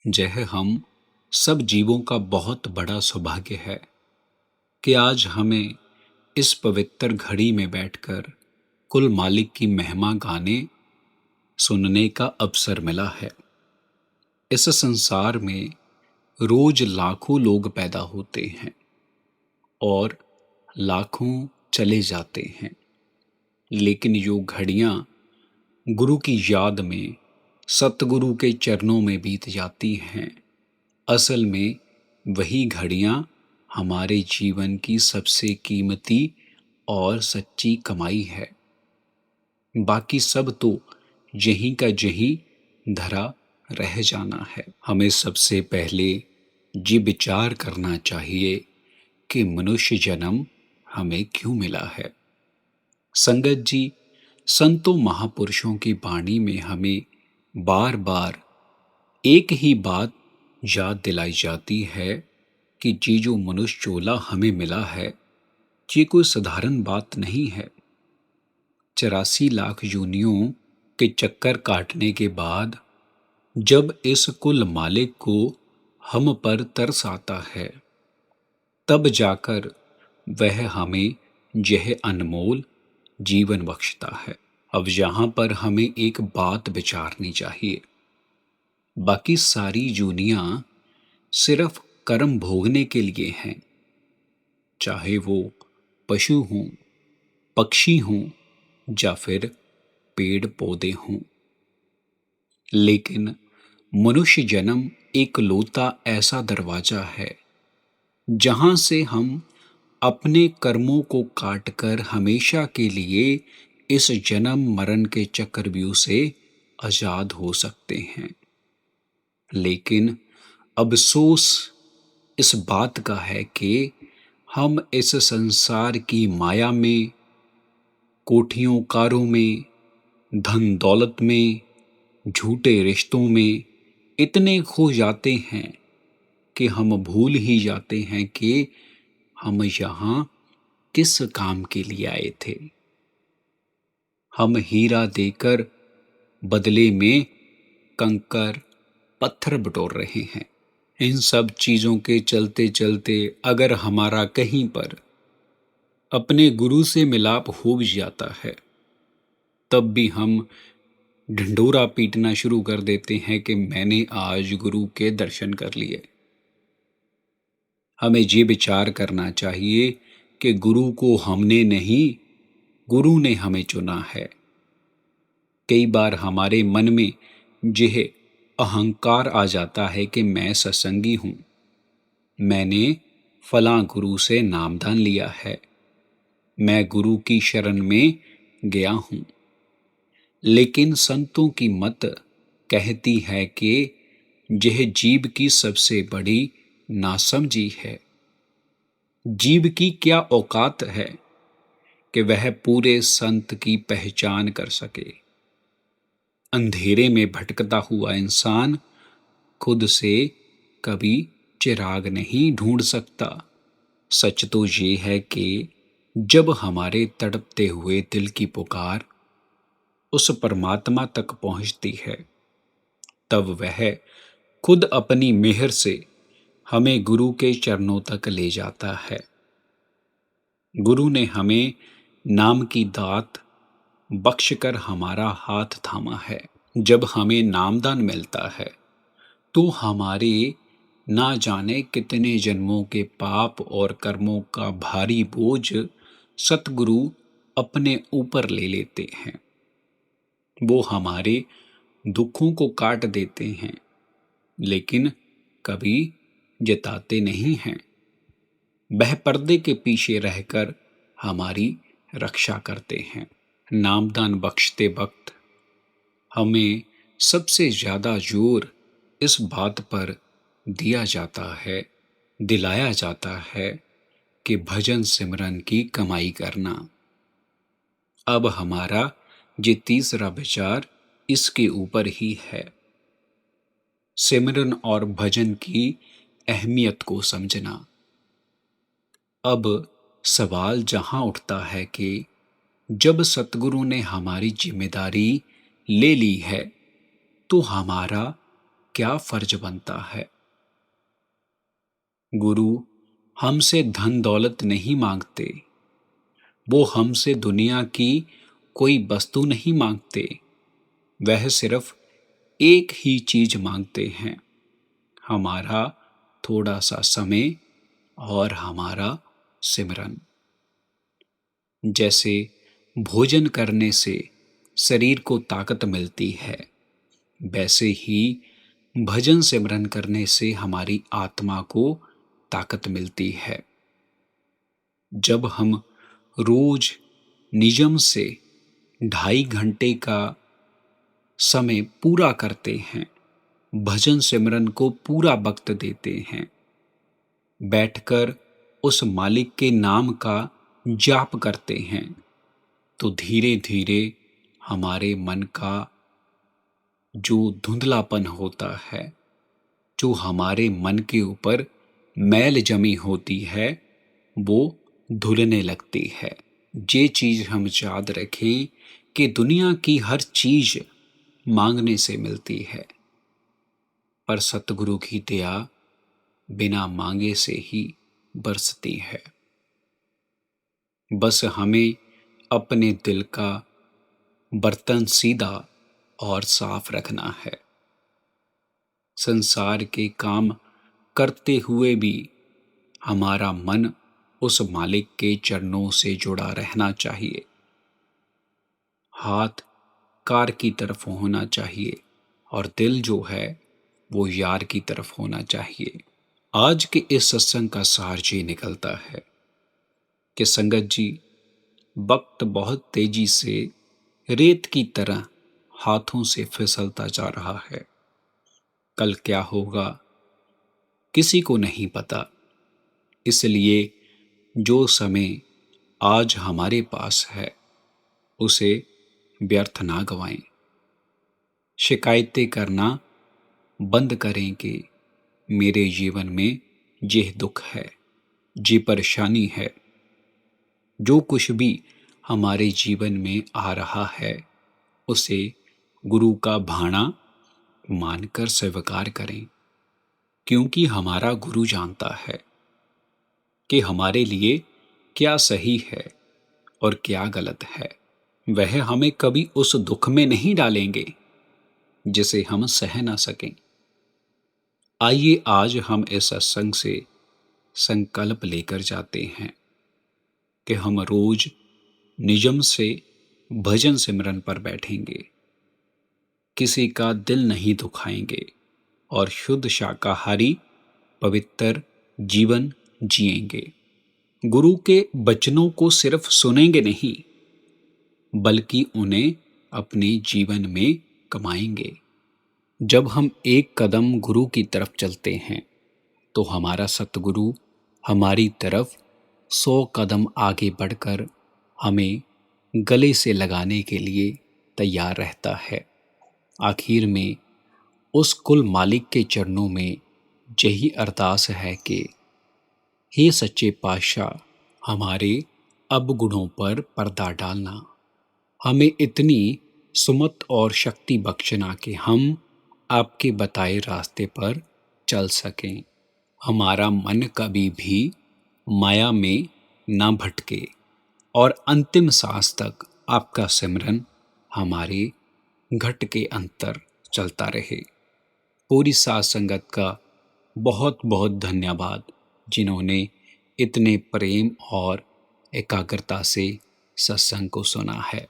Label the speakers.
Speaker 1: यह हम सब जीवों का बहुत बड़ा सौभाग्य है कि आज हमें इस पवित्र घड़ी में बैठकर कुल मालिक की महिमा गाने सुनने का अवसर मिला है। इस संसार में रोज लाखों लोग पैदा होते हैं और लाखों चले जाते हैं, लेकिन जो घड़ियां गुरु की याद में सतगुरु के चरणों में बीत जाती हैं, असल में वही घड़ियां हमारे जीवन की सबसे कीमती और सच्ची कमाई है। बाकी सब तो यहीं का यहीं धरा रह जाना है। हमें सबसे पहले ये विचार करना चाहिए कि मनुष्य जन्म हमें क्यों मिला है। संगत जी, संतों महापुरुषों की वाणी में हमें बार बार एक ही बात याद दिलाई जाती है कि ये जो मनुष्य चोला हमें मिला है, ये कोई साधारण बात नहीं है। 84 लाख योनियों के चक्कर काटने के बाद जब इस कुल मालिक को हम पर तरस आता है, तब जाकर वह हमें यह अनमोल जीवन बख्शता है। अब यहाँ पर हमें एक बात विचारनी चाहिए। बाकी सारी जूनियां सिर्फ कर्म भोगने के लिए हैं, चाहे वो पशु हों, पक्षी हों या फिर पेड़ पौधे हों। लेकिन मनुष्य जन्म एक लौता ऐसा दरवाजा है जहां से हम अपने कर्मों को काटकर हमेशा के लिए इस जन्म मरण के चक्रव्यूह से आजाद हो सकते हैं। लेकिन अफसोस इस बात का है कि हम इस संसार की माया में, कोठियों कारों में, धन दौलत में, झूठे रिश्तों में इतने खो जाते हैं कि हम भूल ही जाते हैं कि हम यहाँ किस काम के लिए आए थे। हम हीरा देकर बदले में कंकर पत्थर बटोर रहे हैं। इन सब चीज़ों के चलते चलते अगर हमारा कहीं पर अपने गुरु से मिलाप हो भी जाता है, तब भी हम ढिंढोरा पीटना शुरू कर देते हैं कि मैंने आज गुरु के दर्शन कर लिए। हमें ये विचार करना चाहिए कि गुरु को हमने नहीं, गुरु ने हमें चुना है। कई बार हमारे मन में यह अहंकार आ जाता है कि मैं सत्संगी हूँ, मैंने फलां गुरु से नामदान लिया है, मैं गुरु की शरण में गया हूँ। लेकिन संतों की मत कहती है कि यह जीव की सबसे बड़ी नासमझी है। जीव की क्या औकात है कि वह पूरे संत की पहचान कर सके। अंधेरे में भटकता हुआ इंसान खुद से कभी चिराग नहीं ढूंढ सकता। सच तो ये है कि जब हमारे तड़पते हुए दिल की पुकार उस परमात्मा तक पहुंचती है, तब वह खुद अपनी मेहर से हमें गुरु के चरणों तक ले जाता है। गुरु ने हमें नाम की दात बख्शकर हमारा हाथ थामा है। जब हमें नामदान मिलता है तो हमारे ना जाने कितने जन्मों के पाप और कर्मों का भारी बोझ सतगुरु अपने ऊपर ले लेते हैं। वो हमारे दुखों को काट देते हैं, लेकिन कभी जताते नहीं हैं। वह पर्दे के पीछे रहकर हमारी रक्षा करते हैं। नामदान बख्शते वक्त हमें सबसे ज़्यादा जोर इस बात पर दिया जाता है, दिलाया जाता है कि भजन सिमरन की कमाई करना। अब हमारा ये तीसरा विचार इसके ऊपर ही है। सिमरन और भजन की अहमियत को समझना। अब सवाल जहां उठता है कि जब सतगुरु ने हमारी जिम्मेदारी ले ली है, तो हमारा क्या फर्ज बनता है। गुरु हमसे धन दौलत नहीं मांगते, वो हमसे दुनिया की कोई वस्तु नहीं मांगते। वह सिर्फ एक ही चीज मांगते हैं, हमारा थोड़ा सा समय और हमारा सिमरन। जैसे भोजन करने से शरीर को ताकत मिलती है, वैसे ही भजन सिमरन करने से हमारी आत्मा को ताकत मिलती है। जब हम रोज नियम से 2.5 घंटे का समय पूरा करते हैं, भजन सिमरन को पूरा वक्त देते हैं, बैठकर उस मालिक के नाम का जाप करते हैं, तो धीरे धीरे हमारे मन का जो धुंधलापन होता है, जो हमारे मन के ऊपर मैल जमी होती है, वो धुलने लगती है। ये चीज हम याद रखें कि दुनिया की हर चीज मांगने से मिलती है, पर सतगुरु की दया बिना मांगे से ही बरसती है। बस हमें अपने दिल का बर्तन सीधा और साफ रखना है। संसार के काम करते हुए भी हमारा मन उस मालिक के चरणों से जुड़ा रहना चाहिए। हाथ कार की तरफ होना चाहिए और दिल जो है वो यार की तरफ होना चाहिए। आज के इस सत्संग का सार ये निकलता है कि संगत जी, वक्त बहुत तेजी से रेत की तरह हाथों से फिसलता जा रहा है। कल क्या होगा किसी को नहीं पता, इसलिए जो समय आज हमारे पास है उसे व्यर्थ ना गवाएं। शिकायतें करना बंद करें कि मेरे जीवन में यह दुख है, ये परेशानी है। जो कुछ भी हमारे जीवन में आ रहा है उसे गुरु का भाणा मानकर स्वीकार करें, क्योंकि हमारा गुरु जानता है कि हमारे लिए क्या सही है और क्या गलत है। वह हमें कभी उस दुख में नहीं डालेंगे जिसे हम सह ना सकें। आइए आज हम इस सत्संग से संकल्प लेकर जाते हैं कि हम रोज नियम से भजन सिमरन पर बैठेंगे, किसी का दिल नहीं दुखाएंगे और शुद्ध शाकाहारी पवित्र जीवन जिएंगे। गुरु के वचनों को सिर्फ सुनेंगे नहीं, बल्कि उन्हें अपने जीवन में कमाएंगे। जब हम एक कदम गुरु की तरफ चलते हैं तो हमारा सतगुरु हमारी तरफ 100 कदम आगे बढ़कर हमें गले से लगाने के लिए तैयार रहता है। आखिर में उस कुल मालिक के चरणों में यही अरदास है कि हे सच्चे पातशाह, हमारे अवगुणों पर पर्दा डालना, हमें इतनी सुमत और शक्ति बख्शना कि हम आपके बताए रास्ते पर चल सकें। हमारा मन कभी भी माया में ना भटके और अंतिम सांस तक आपका सिमरन हमारे घट के अंतर चलता रहे। पूरी साथ संगत का बहुत बहुत धन्यवाद, जिन्होंने इतने प्रेम और एकाग्रता से सत्संग को सुना है।